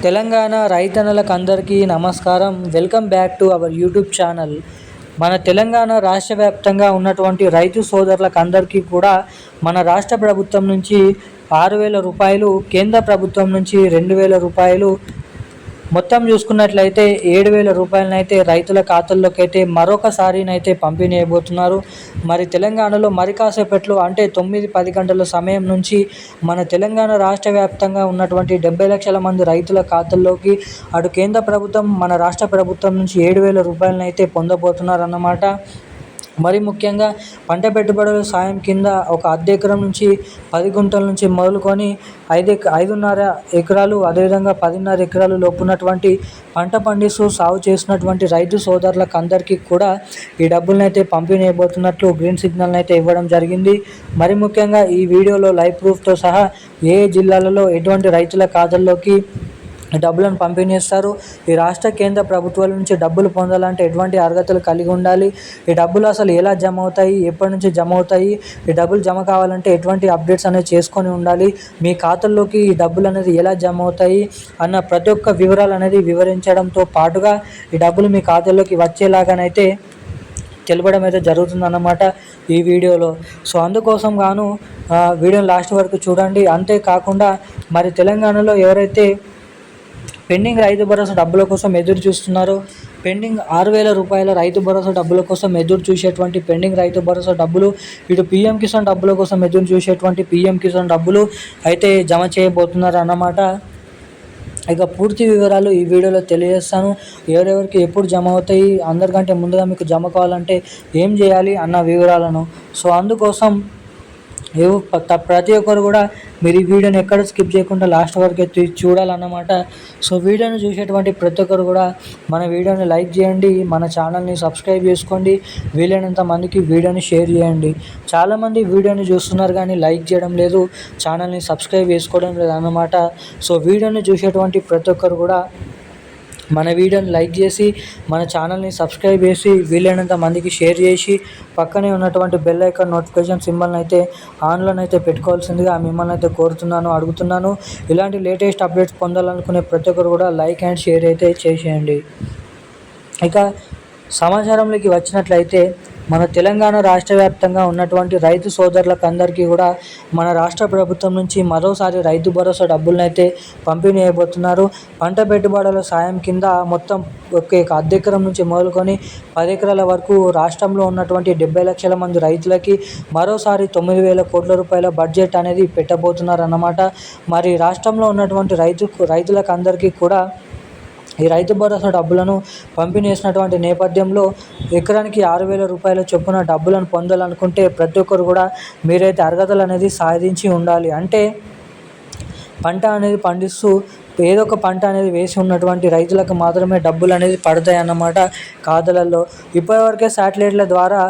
తెలంగాణ రైతన్నలకు అందరికీ నమస్కారం. Welcome back to our YouTube channel. మన తెలంగాణ రాష్ట్ర వ్యాప్తంగా ఉన్నటువంటి రైతు సోదరులకు అందరికీ కూడా మన రాష్ట్ర ప్రభుత్వం నుంచి 6,000 రూపాయలు, కేంద్ర ప్రభుత్వం నుంచి 2,000 రూపాయలు, మొత్తం చూసుకున్నట్లయితే 7,000 రూపాయలనైతే రైతుల ఖాతాల్లోకి అయితే మరొకసారినైతే పంపిణీ అయిపోతున్నారు. మరి తెలంగాణలో మరి కాసేపట్లో అంటే 9-10 గంటల సమయం నుంచి మన తెలంగాణ రాష్ట్ర వ్యాప్తంగా ఉన్నటువంటి 70 లక్షల మంది రైతుల ఖాతాల్లోకి అటు కేంద్ర ప్రభుత్వం, మన రాష్ట్ర ప్రభుత్వం నుంచి 7,000 రూపాయలనైతే పొందబోతున్నారన్నమాట. మరి ముఖ్యంగా పంట పెట్టుబడుల సాయం కింద ఒక అర్ధ ఎకరం నుంచి 10 గుంటల నుంచి మొదలుకొని 5.5 ఎకరాలు, అదేవిధంగా 10.5 ఎకరాలు లోపున్నటువంటి పంట పండిస్తూ సాగు చేసినటువంటి రైతు సోదరులకు అందరికీ కూడా ఈ డబ్బులనైతే పంపిణీ అయిపోతున్నట్లు గ్రీన్ సిగ్నల్ అయితే ఇవ్వడం జరిగింది. మరి ముఖ్యంగా ఈ వీడియోలో లైవ్ ప్రూఫ్తో సహా ఏ జిల్లాలలో ఎటువంటి రైతుల ఖాతాల్లోకి డబ్బులను పంపిణీ చేస్తారు, ఈ రాష్ట్ర కేంద్ర ప్రభుత్వాల నుంచి డబ్బులు పొందాలంటే ఎటువంటి అర్హతలు కలిగి ఉండాలి, ఈ డబ్బులు అసలు ఎలా జమ అవుతాయి, ఎప్పటి నుంచి జమ అవుతాయి, ఈ డబ్బులు జమ కావాలంటే ఎటువంటి అప్డేట్స్ అనేది చేసుకొని ఉండాలి, మీ ఖాతాల్లోకి ఈ డబ్బులు అనేది ఎలా జమ అవుతాయి అన్న ప్రతి ఒక్క వివరాలు అనేది వివరించడంతో పాటుగా ఈ డబ్బులు మీ ఖాతాల్లోకి వచ్చేలాగానైతే తెలపడం అయితే జరుగుతుందన్నమాట ఈ వీడియోలో. సో అందుకోసం గాను వీడియోని లాస్ట్ వరకు చూడండి. అంతేకాకుండా మరి తెలంగాణలో ఎవరైతే పెండింగ్ రైతు భరోసా డబ్బుల కోసం ఎదురు చూస్తున్నారు, పెండింగ్ 6,000 రూపాయల రైతు భరోసా డబ్బుల కోసం ఎదురు చూసేటువంటి పెండింగ్ రైతు భరోసా డబ్బులు, ఇటు పీఎం కిసాన్ డబ్బుల కోసం ఎదురు చూసేటువంటి పీఎం కిసాన్ డబ్బులు అయితే జమ చేయబోతున్నారు అన్నమాట. ఇక పూర్తి వివరాలు ఈ వీడియోలో తెలియజేస్తాను. ఎవరెవరికి ఎప్పుడు జమ అవుతాయి, అందరికంటే ముందుగా మీకు జమ కావాలంటే ఏం చేయాలి అన్న వివరాలను. సో అందుకోసం ప్రతి ఒక్కరు కూడా మీరు ఈ వీడియోని ఎక్కడ స్కిప్ చేయకుండా లాస్ట్ వరకు చూడాలన్నమాట. సో వీడియోని చూసేటువంటి ప్రతి ఒక్కరు కూడా మన వీడియోని లైక్ చేయండి, మన ఛానల్ని సబ్స్క్రైబ్ చేసుకోండి, వీలైనంత మందికి వీడియోని షేర్ చేయండి. చాలామంది వీడియోని చూస్తున్నారు కానీ లైక్ చేయడం లేదు, ఛానల్ని సబ్స్క్రైబ్ చేసుకోవడం లేదు అన్నమాట. సో వీడియోని చూసేటువంటి ప్రతి ఒక్కరు కూడా మన వీడియోని లైక్ చేసి, మన ఛానల్ని సబ్స్క్రైబ్ చేసి, వీలైనంత మందికి షేర్ చేసి, పక్కనే ఉన్నటువంటి బెల్ ఐకాన్ నోటిఫికేషన్ సింబల్ని అయితే ఆన్లోనైతే పెట్టుకోవాల్సిందిగా మిమ్మల్ని అయితే కోరుతున్నాను, అడుగుతున్నాను. ఇలాంటి లేటెస్ట్ అప్డేట్స్ పొందాలనుకునే ప్రతి ఒక్కరు కూడా లైక్ అండ్ షేర్ అయితే చేసేయండి. ఇక సమాచారంలోకి వచ్చినట్లయితే మన తెలంగాణ రాష్ట్ర వ్యాప్తంగా ఉన్నటువంటి రైతు సోదరులకు అందరికీ కూడా మన రాష్ట్ర ప్రభుత్వం నుంచి మరోసారి రైతు భరోసా డబ్బులనైతే పంపిణీ అయిపోతున్నారు. పంట పెట్టుబడుల సాయం కింద మొత్తం ఒక అర్ధ ఎకరం నుంచి మొదలుకొని 10 ఎకరాల వరకు రాష్ట్రంలో ఉన్నటువంటి 70 లక్షల మంది రైతులకి మరోసారి 9,000 కోట్ల రూపాయల బడ్జెట్ అనేది పెట్టబోతున్నారు అన్నమాట. మరి రాష్ట్రంలో ఉన్నటువంటి రైతులకు అందరికీ కూడా ఈ రైతు భరోసా డబ్బులను పంపిణీ చేసినటువంటి నేపథ్యంలో ఎకరానికి 6,000 రూపాయల చొప్పున డబ్బులను పొందాలనుకుంటే ప్రతి ఒక్కరు కూడా మీరైతే అర్హతలు అనేది సాధించి ఉండాలి. అంటే పంట అనేది పండిస్తూ ఏదో ఒక పంట అనేది వేసి ఉన్నటువంటి రైతులకు మాత్రమే డబ్బులు అనేది పడతాయి అన్నమాట ఖాతాలలో. ఇప్పటివరకే శాటిలైట్ల ద్వారా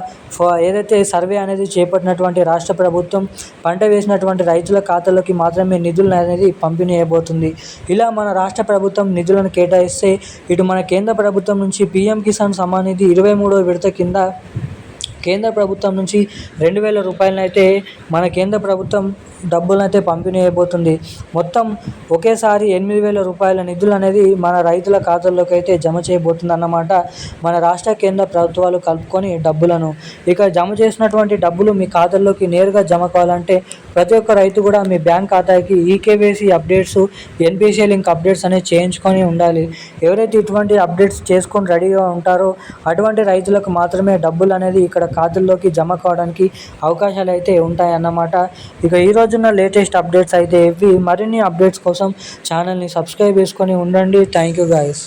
ఏదైతే సర్వే అనేది చేపట్టినటువంటి రాష్ట్ర ప్రభుత్వం పంట వేసినటువంటి రైతుల ఖాతాలోకి మాత్రమే నిధులు అనేది పంపిణీ అయిపోతుంది. ఇలా మన రాష్ట్ర ప్రభుత్వం నిధులను కేటాయిస్తే ఇటు మన కేంద్ర ప్రభుత్వం నుంచి పీఎం కిసాన్ సమ్మాన్ నిధి 23వ విడత కింద కేంద్ర ప్రభుత్వం నుంచి 2,000 రూపాయలనైతే మన కేంద్ర ప్రభుత్వం డబ్బులనైతే పంపిణీ అయిపోతుంది. మొత్తం ఒకేసారి 8,000 రూపాయల నిధులు అనేది మన రైతుల ఖాతాల్లోకి అయితే జమ చేయబోతుంది అన్నమాట. మన రాష్ట్ర కేంద్ర ప్రభుత్వాలు కలుపుకొని డబ్బులను ఇక జమ చేసినటువంటి డబ్బులు మీ ఖాతాల్లోకి నేరుగా జమ కావాలంటే ప్రతి ఒక్క రైతు కూడా మీ బ్యాంక్ ఖాతాకి eKYC updates, NPCI link updates అనేది చేయించుకొని ఉండాలి. ఎవరైతే ఇటువంటి అప్డేట్స్ చేసుకొని రెడీగా ఉంటారో అటువంటి రైతులకు మాత్రమే డబ్బులు అనేది ఇక్కడ ఖాతాల్లోకి జమ కావడానికి అవకాశాలు అయితే ఉంటాయన్నమాట. ఇక ఈరోజున్న లేటెస్ట్ అప్డేట్స్ అయితే ఇవి. మరిన్ని అప్డేట్స్ కోసం ఛానల్ని సబ్స్క్రైబ్ చేసుకొని ఉండండి. Thank you guys.